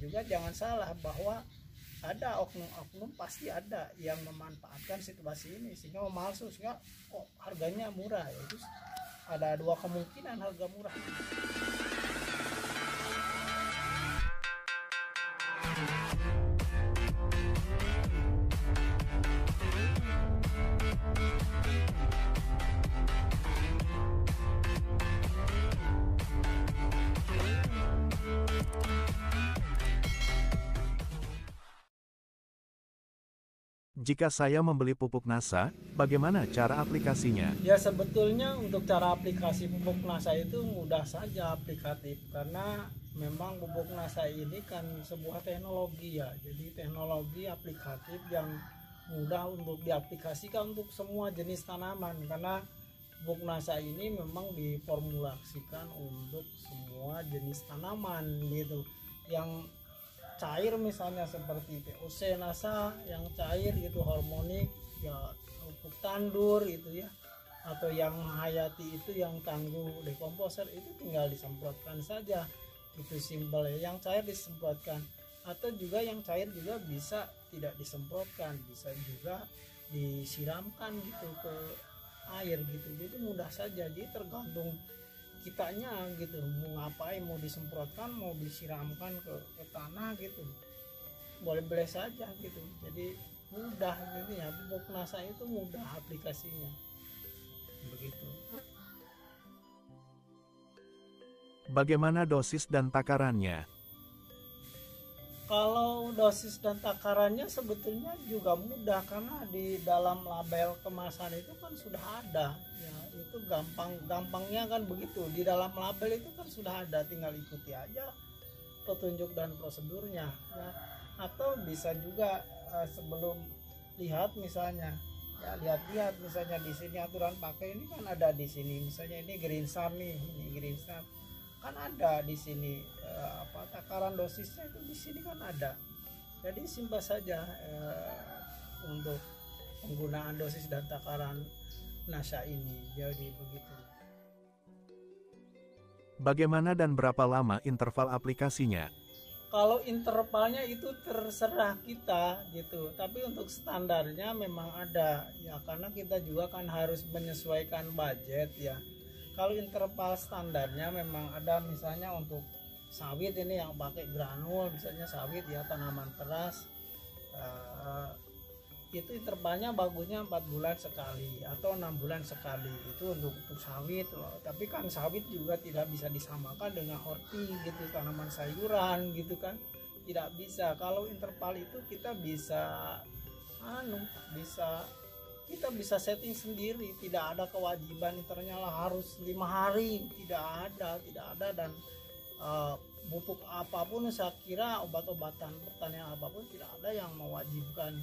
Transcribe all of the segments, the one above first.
juga jangan salah bahwa ada oknum-oknum, pasti ada yang memanfaatkan situasi ini sehingga memalsu, sehingga kok harganya murah ya. Itu ada dua kemungkinan harga murah. Jika saya membeli pupuk NASA, bagaimana cara aplikasinya? Ya sebetulnya untuk cara aplikasi pupuk NASA itu mudah saja aplikatif, karena memang pupuk NASA ini kan sebuah teknologi ya. Jadi teknologi aplikatif yang mudah untuk diaplikasikan untuk semua jenis tanaman, karena pupuk NASA ini memang diformulasikan untuk semua jenis tanaman gitu. Yang cair misalnya seperti TOC NASA yang cair gitu, hormonik ya, pupuk tandur itu ya, atau yang hayati itu yang tangguh dekomposer, itu tinggal disemprotkan saja, itu simpel ya. Yang cair disemprotkan, atau juga yang cair juga bisa tidak disemprotkan, bisa juga disiramkan gitu ke air gitu. Jadi mudah saja, jadi tergantung kitanya gitu, mau ngapain, mau disemprotkan, mau disiramkan ke tanah gitu, boleh-boleh saja gitu. Jadi mudah gitu ya, pupuk NASA itu mudah aplikasinya begitu. Bagaimana dosis dan takarannya? Kalau dosis dan takarannya sebetulnya juga mudah, karena di dalam label kemasan itu kan sudah ada ya. Itu gampangnya kan begitu, di dalam label itu kan sudah ada, tinggal ikuti aja petunjuk dan prosedurnya ya. Atau bisa juga sebelum lihat misalnya ya, lihat misalnya di sini aturan pakai ini kan ada di sini, misalnya ini Greensam nih, ini Greensam kan ada di sini, takaran dosisnya itu di sini kan ada. Jadi simpel saja untuk penggunaan dosis dan takaran NASA ini, jadi begitu. Bagaimana dan berapa lama interval aplikasinya? Kalau intervalnya itu terserah kita gitu, tapi untuk standarnya memang ada ya, karena kita juga kan harus menyesuaikan budget ya. Kalau interval standarnya memang ada, misalnya untuk sawit ini yang pakai granul, misalnya sawit ya, tanaman keras, itu intervalnya bagusnya 4 bulan sekali atau 6 bulan sekali, itu untuk sawit loh. Tapi kan sawit juga tidak bisa disamakan dengan horti gitu, tanaman sayuran gitu kan, tidak bisa. Kalau interval itu kita bisa kita bisa setting sendiri, tidak ada kewajiban intervalnya harus 5 hari, tidak ada. Dan pupuk apapun, saya kira obat-obatan pertanian apapun tidak ada yang mewajibkan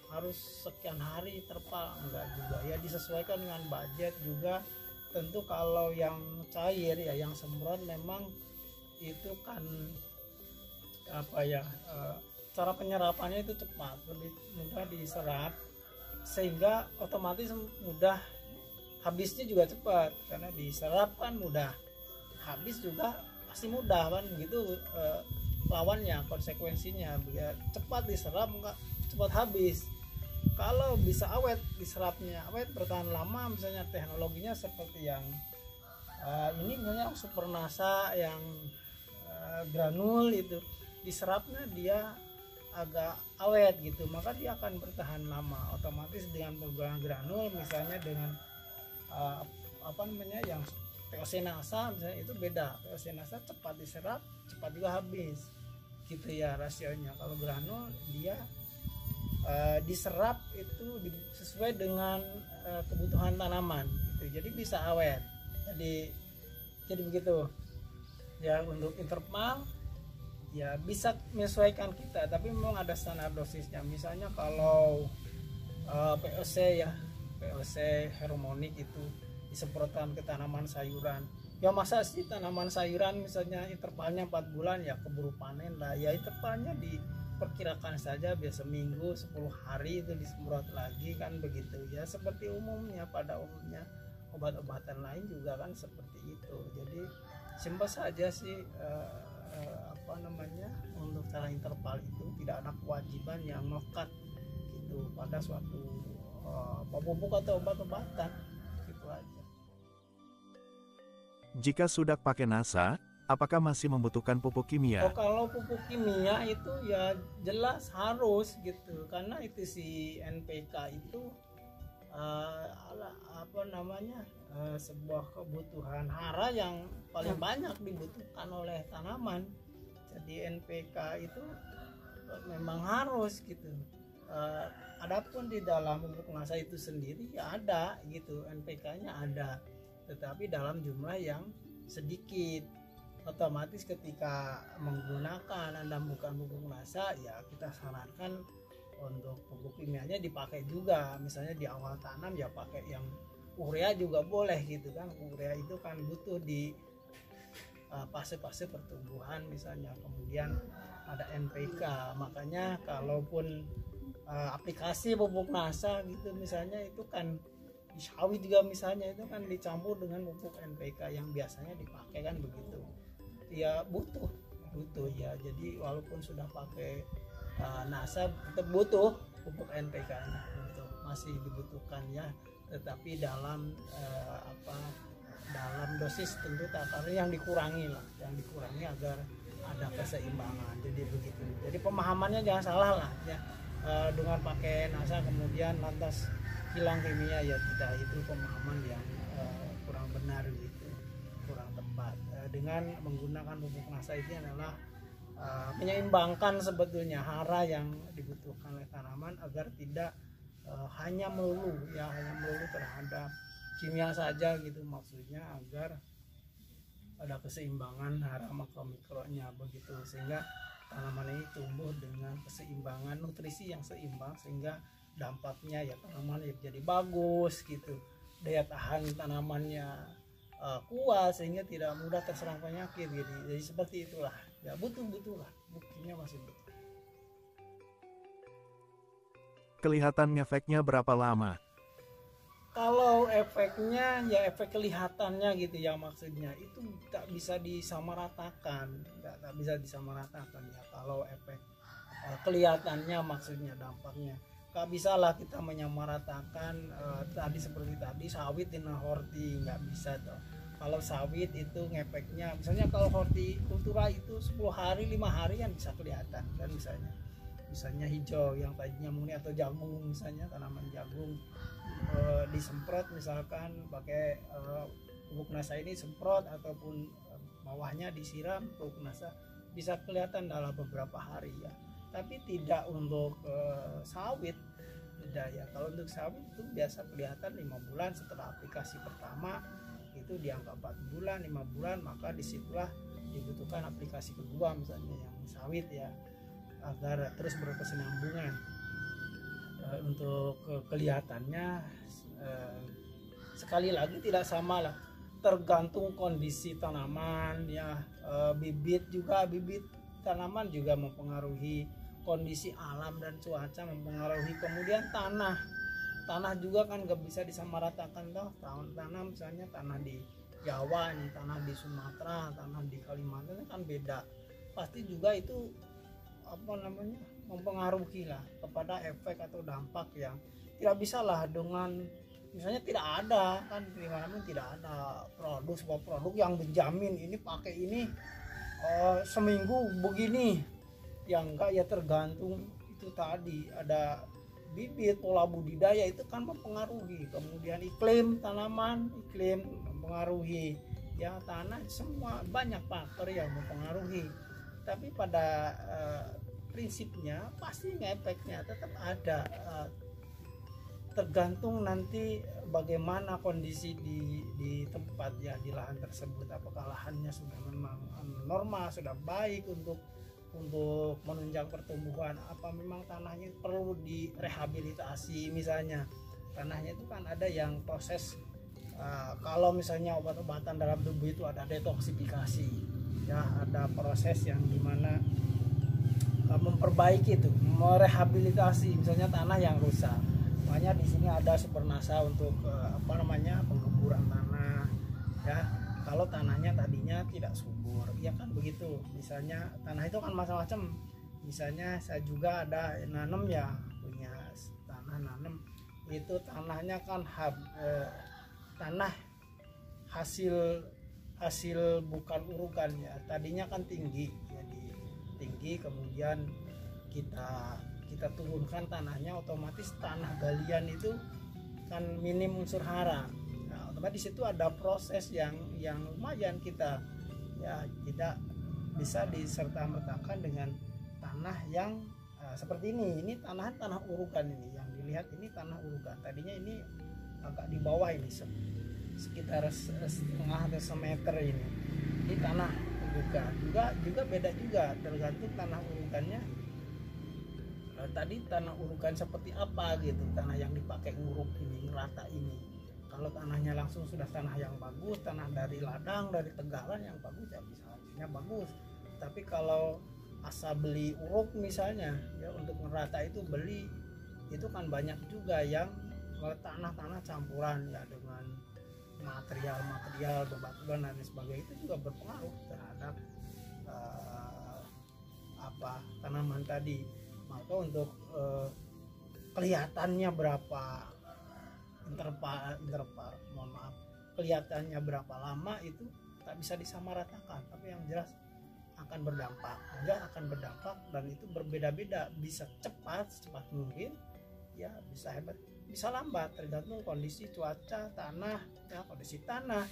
harus sekian hari terpal, enggak juga ya, disesuaikan dengan budget juga. Tentu kalau yang cair ya, yang semprot memang itu kan cara penyerapannya itu cepat, lebih mudah diserap, sehingga otomatis mudah habisnya juga cepat, karena diserap kan mudah, habis juga pasti mudah kan gitu. Lawannya, konsekuensinya biar cepat diserap enggak cepat habis. Kalau bisa awet diserapnya, awet bertahan lama, misalnya teknologinya seperti yang ini misalnya Super NASA yang granul itu, diserapnya dia agak awet gitu, maka dia akan bertahan lama. Otomatis dengan penggunaan granul misalnya dengan yang TOC NASA misalnya, itu beda. TOC NASA cepat diserap, cepat juga habis gitu ya rasionya. Kalau granul dia diserap itu sesuai dengan kebutuhan tanaman gitu, jadi bisa awet. Jadi begitu ya. Untuk interval ya bisa menyesuaikan kita, tapi memang ada standar dosisnya. Misalnya kalau POC ya, POC harmonik itu disemprotkan ke tanaman sayuran ya, masa sih tanaman sayuran misalnya intervalnya 4 bulan ya, keburu panen lah ya. Intervalnya diperkirakan saja biasa seminggu, 10 hari itu disemprot lagi kan begitu ya. Seperti umumnya, pada umumnya obat-obatan lain juga kan seperti itu. Jadi simpel saja sih untuk masalah interval itu tidak ada kewajiban yang melekat gitu pada suatu pupuk atau obat-obatan, gitu aja. Jika sudah pakai NASA, apakah masih membutuhkan pupuk kimia? Kalau pupuk kimia itu ya jelas harus gitu, karena itu si NPK itu sebuah kebutuhan hara yang paling banyak dibutuhkan oleh tanaman. Jadi NPK itu memang harus gitu. Adapun di dalam pupuk NASA itu sendiri ya ada gitu, NPK-nya ada, tetapi dalam jumlah yang sedikit. Otomatis ketika menggunakan Anda bukan pupuk NASA, ya kita sarankan untuk pupuk kimianya dipakai juga. Misalnya di awal tanam ya pakai yang urea juga boleh gitu kan. Urea itu kan butuh di fase-fase pertumbuhan misalnya. Kemudian ada NPK, makanya kalaupun aplikasi pupuk NASA gitu misalnya, itu kan di sawit juga misalnya itu kan dicampur dengan pupuk NPK yang biasanya dipakai kan begitu. Ya butuh ya. Jadi walaupun sudah pakai NASA tetap butuh pupuk NPK-nya, masih dibutuhkan ya, tetapi dalam dalam dosis tentu takarannya yang dikurangi agar ada keseimbangan. Jadi begitu. Jadi pemahamannya jangan salah lah ya. Dengan pakai NASA kemudian lantas hilang kimia, ya tidak, itu pemahaman yang kurang benar gitu, kurang tepat. Dengan menggunakan pupuk NASA itu adalah menyeimbangkan sebetulnya hara yang dibutuhkan oleh tanaman agar tidak hanya melulu terhadap kimia saja gitu, maksudnya agar ada keseimbangan hara makro-mikronya begitu, sehingga tanaman ini tumbuh dengan keseimbangan nutrisi yang seimbang, sehingga dampaknya ya tanaman jadi bagus gitu, daya tahan tanamannya kuat sehingga tidak mudah terserang penyakit gitu. Jadi seperti itulah ya, butuh lah, buktinya masih butuh. Kelihatan efeknya berapa lama? Kalau efeknya ya efek kelihatannya gitu ya, maksudnya itu tak bisa disamaratakan, tak bisa disamaratakan ya. Kalau efek kelihatannya maksudnya dampaknya gak bisa lah kita menyamaratakan. Tadi seperti tadi sawit dengan horti nggak bisa tuh. Kalau sawit itu ngefeknya misalnya, kalau hortikultura itu 10 hari 5 hari yang bisa kelihatan kan, misalnya hijau yang tadinya murni, atau jagung misalnya, tanaman jagung disemprot misalkan pakai pupuk NASA ini, semprot ataupun bawahnya disiram pupuk NASA, bisa kelihatan dalam beberapa hari ya. Tapi tidak untuk sawit, tidak ya. Kalau untuk sawit itu biasa kelihatan 5 bulan setelah aplikasi pertama, itu di angka 4 bulan 5 bulan, maka disitulah dibutuhkan aplikasi kedua misalnya yang sawit ya, agar terus berkesinambungan. Untuk kelihatannya sekali lagi tidak sama lah, tergantung kondisi tanaman ya. Bibit tanaman juga mempengaruhi, kondisi alam dan cuaca mempengaruhi. Kemudian tanah juga kan gak bisa disamaratakan toh. Tanah misalnya tanah di Jawa nih, tanah di Sumatera, tanah di Kalimantan kan beda, pasti juga itu mempengaruhi lah kepada efek atau dampak yang tidak bisa lah dengan misalnya tidak ada kan, dimanapun tidak ada sebuah produk yang menjamin ini pakai ini seminggu begini, yang enggak ya, tergantung itu tadi ada bibit, pola budidaya itu kan mempengaruhi, kemudian iklim tanaman, iklim mempengaruhi ya, tanah, semua banyak faktor yang mempengaruhi. Tapi pada prinsipnya pasti efeknya tetap ada, tergantung nanti bagaimana kondisi di tempat ya, di lahan tersebut. Apakah lahannya sudah memang normal, sudah baik untuk menunjang pertumbuhan, apa memang tanahnya perlu direhabilitasi misalnya. Tanahnya itu kan ada yang proses, kalau misalnya obat-obatan dalam tubuh itu ada detoksifikasi ya, ada proses yang dimana memperbaiki itu, merehabilitasi misalnya tanah yang rusak. Makanya di sini ada Supernasa untuk penggemburan tanah ya. Kalau tanahnya tadinya tidak subur ya kan begitu, misalnya tanah itu kan macam-macam misalnya saya juga ada nanam ya, punya tanah nanam, itu tanahnya kan tanah hasil bukan urukan ya, tadinya kan tinggi, jadi tinggi, kemudian kita turunkan tanahnya, otomatis tanah galian itu kan minim unsur hara. Nah, otomatis itu ada proses yang lumayan, kita ya tidak bisa diserta-mertakan dengan tanah yang seperti ini tanah urukan, ini yang dilihat ini tanah urukan, tadinya ini agak di bawah ini sekitar setengah atau semeter ini tanah urukan. Juga beda juga, tergantung tanah urukannya tadi tanah urukan seperti apa gitu, tanah yang dipakai nguruk ini, ngerata ini. Kalau tanahnya langsung sudah tanah yang bagus, tanah dari ladang, dari tegalan yang bagus ya bisa hasilnya bagus. Tapi kalau asal beli uruk misalnya ya, untuk ngerata itu beli, itu kan banyak juga yang tanah-tanah campuran ya, dengan material bebatuan dan sebagainya, itu juga berpengaruh terhadap tanaman tadi. Maka untuk kelihatannya berapa interval, mohon maaf, kelihatannya berapa lama itu tak bisa disamaratakan, tapi yang jelas akan berdampak, dan itu berbeda-beda, bisa secepat mungkin ya, bisa hebat, bisa lambat, tergantung kondisi cuaca tanah ya, kondisi tanah,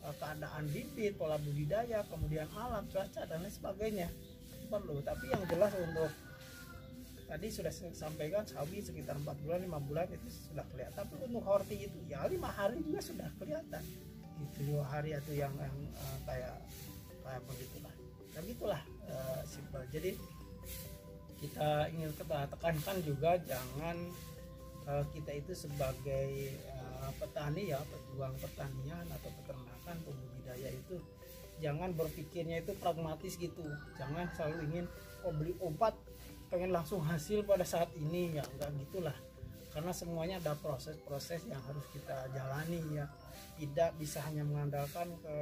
keadaan bibit, pola budidaya, kemudian alam, cuaca dan lain sebagainya perlu. Tapi yang jelas untuk tadi sudah saya sampaikan, sawi sekitar 4 bulan 5 bulan itu sudah kelihatan. Tapi untuk horti itu ya 5 hari juga sudah kelihatan gitu, 2 hari atau yang kayak begitulah. Dan itulah simpel. Jadi kita ingin tekankan juga, jangan kita itu sebagai petani ya, pejuang pertanian atau peternakan, pembudidaya itu jangan berpikirnya itu pragmatis gitu. Jangan selalu ingin beli obat pengen langsung hasil pada saat ini ya, enggak gitulah. Karena semuanya ada proses-proses yang harus kita jalani ya. Tidak bisa hanya mengandalkan ke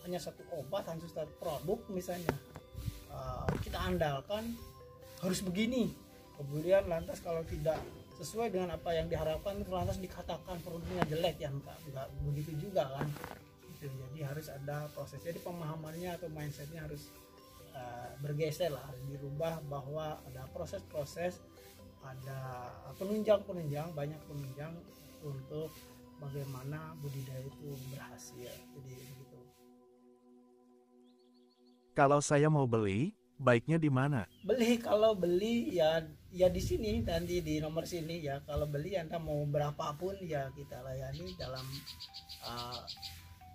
hanya satu obat, hanya satu produk misalnya. Kita andalkan harus begini, kemudian lantas kalau tidak sesuai dengan apa yang diharapkan, lantas dikatakan produknya jelek ya, enggak begitu juga kan gitu. Jadi harus ada proses, jadi pemahamannya atau mindsetnya harus bergeser lah, dirubah, bahwa ada proses-proses, ada penunjang, banyak penunjang untuk bagaimana budidaya itu berhasil. Jadi begitu. Kalau saya mau beli, baiknya di mana? Kalau beli ya di sini, nanti di nomor sini ya. Kalau beli Anda mau berapapun ya kita layani, dalam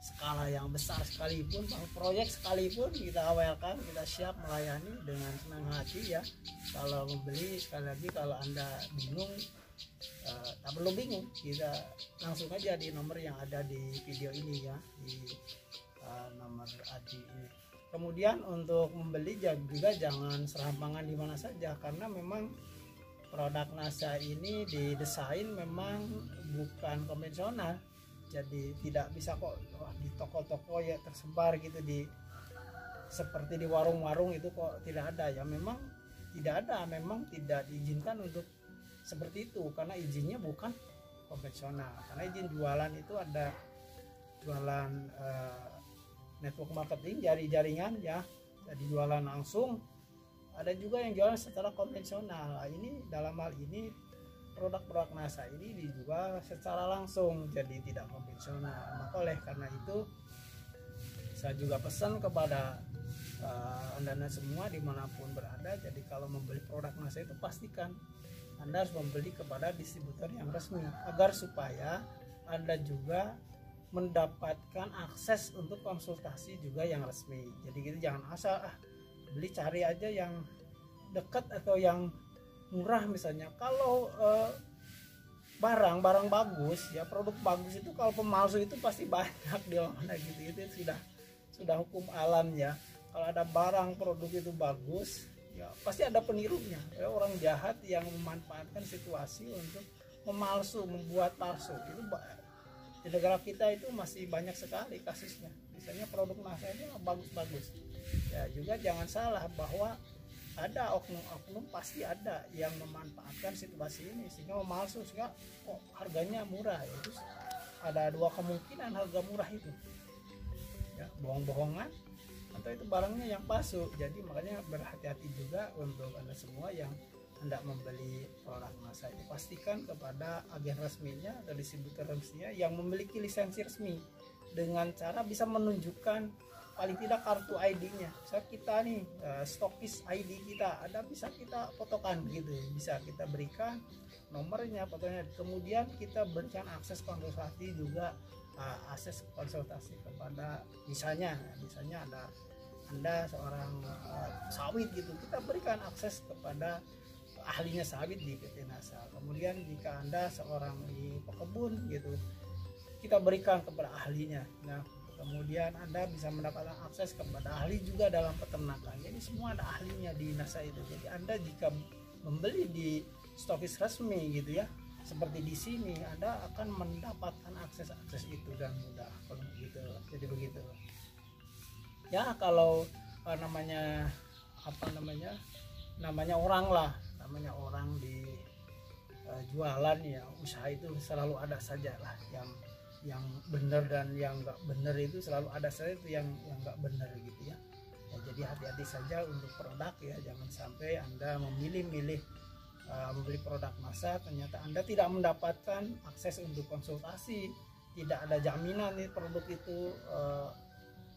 skala yang besar sekalipun, proyek sekalipun kita awalkan, kita siap melayani dengan senang hati ya. Kalau membeli, sekali lagi kalau Anda bingung, tak perlu bingung, kita langsung aja di nomor yang ada di video ini ya, di nomor Adi ini. Kemudian untuk membeli juga jangan serampangan di mana saja, karena memang produk NASA ini didesain memang bukan konvensional. Jadi tidak bisa kok di toko-toko ya tersebar gitu, seperti di warung-warung itu kok tidak ada ya. Memang tidak diizinkan untuk seperti itu, karena izinnya bukan konvensional. Karena izin jualan itu ada jualan network marketing, jaringan ya, jadi jualan langsung. Ada juga yang jualan secara konvensional. Ini dalam hal ini produk-produk NASA ini dijual secara langsung, jadi tidak konvensional. Maka oleh karena itu saya juga pesan kepada Anda semua dimanapun berada, jadi kalau membeli produk NASA itu pastikan Anda harus membeli kepada distributor yang resmi, agar supaya Anda juga mendapatkan akses untuk konsultasi juga yang resmi. Jadi gitu, jangan asal beli, cari aja yang dekat atau yang murah misalnya. Kalau barang bagus ya, produk bagus itu kalau pemalsu itu pasti banyak di mana gitu. Itu sudah hukum alam ya. Kalau ada barang produk itu bagus ya, pasti ada penirunya ya, orang jahat yang memanfaatkan situasi untuk memalsu, membuat palsu. Itu di negara kita itu masih banyak sekali kasusnya. Misalnya produk NASA ini bagus-bagus, Ya juga jangan salah bahwa ada oknum-oknum, pasti ada yang memanfaatkan situasi ini sehingga memalsu, sehingga kok harganya murah ya. Terus ada dua kemungkinan harga murah itu ya, bohong-bohongan atau itu barangnya yang palsu. Jadi makanya berhati-hati juga untuk Anda semua yang hendak membeli produk NASA itu, pastikan kepada agen resminya atau distributor resminya yang memiliki lisensi resmi, dengan cara bisa menunjukkan paling tidak kartu ID-nya. Misalnya kita nih stokis ID kita ada, bisa kita fotokan gitu, bisa kita berikan nomornya, fotonya, kemudian kita berikan akses konsultasi juga, akses konsultasi kepada misalnya ada Anda seorang sawit gitu, kita berikan akses kepada ahlinya sawit di PT NASA. Kemudian jika Anda seorang di pekebun gitu, kita berikan kepada ahlinya. Nah, kemudian Anda bisa mendapatkan akses kepada ahli juga dalam peternakan. Jadi semua ada ahlinya di NASA itu. Jadi Anda jika membeli di stokis resmi gitu ya, seperti di sini, Anda akan mendapatkan akses itu dan mudah gitu. Jadi begitu. Ya kalau namanya orang di jualan ya, usaha itu selalu ada saja lah yang benar, dan yang nggak benar itu selalu ada saja itu yang nggak benar gitu ya. Jadi hati-hati saja untuk produk ya, jangan sampai Anda membeli produk NASA ternyata Anda tidak mendapatkan akses untuk konsultasi, tidak ada jaminan nih produk itu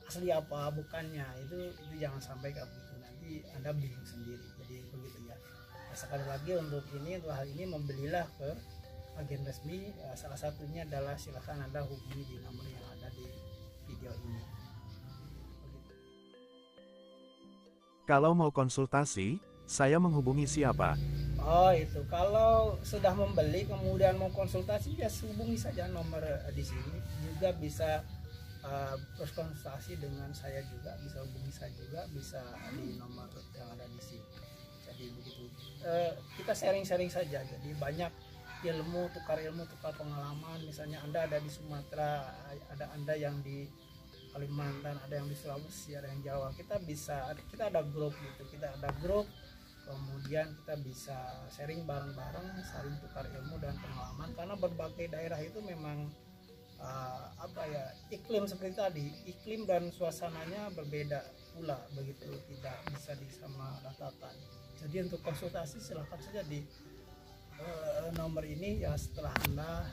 asli apa bukannya, itu jangan sampai kayak begitu, nanti Anda bingung sendiri. Jadi begitu ya. Nah, sekali lagi untuk hal ini membelilah ke agen resmi, salah satunya adalah silakan Anda hubungi di nomor yang ada di video ini. Begitu. Kalau mau konsultasi, saya menghubungi siapa? Oh itu, kalau sudah membeli kemudian mau konsultasi ya hubungi saja nomor di sini. Juga bisa berkonsultasi dengan saya juga, bisa hubungi saya juga, bisa di nomor yang ada di sini. Jadi begitu, kita sharing-sharing saja. Jadi banyak tukar ilmu, tukar pengalaman. Misalnya Anda ada di Sumatera, ada Anda yang di Kalimantan, ada yang di Sulawesi, ada yang Jawa. Kita ada grup gitu, kemudian kita bisa sharing bareng-bareng, saling tukar ilmu dan pengalaman, karena berbagai daerah itu memang iklim seperti tadi, iklim dan suasananya berbeda pula, begitu tidak bisa disamaratakan. Jadi untuk konsultasi silahkan saja di nomor ini ya, setelah Anda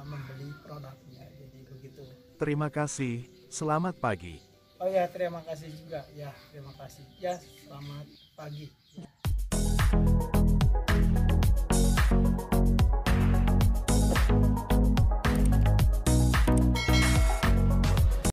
membeli produknya. Jadi begitu. Terima kasih, selamat pagi. Oh ya, terima kasih juga ya, terima kasih ya, selamat pagi.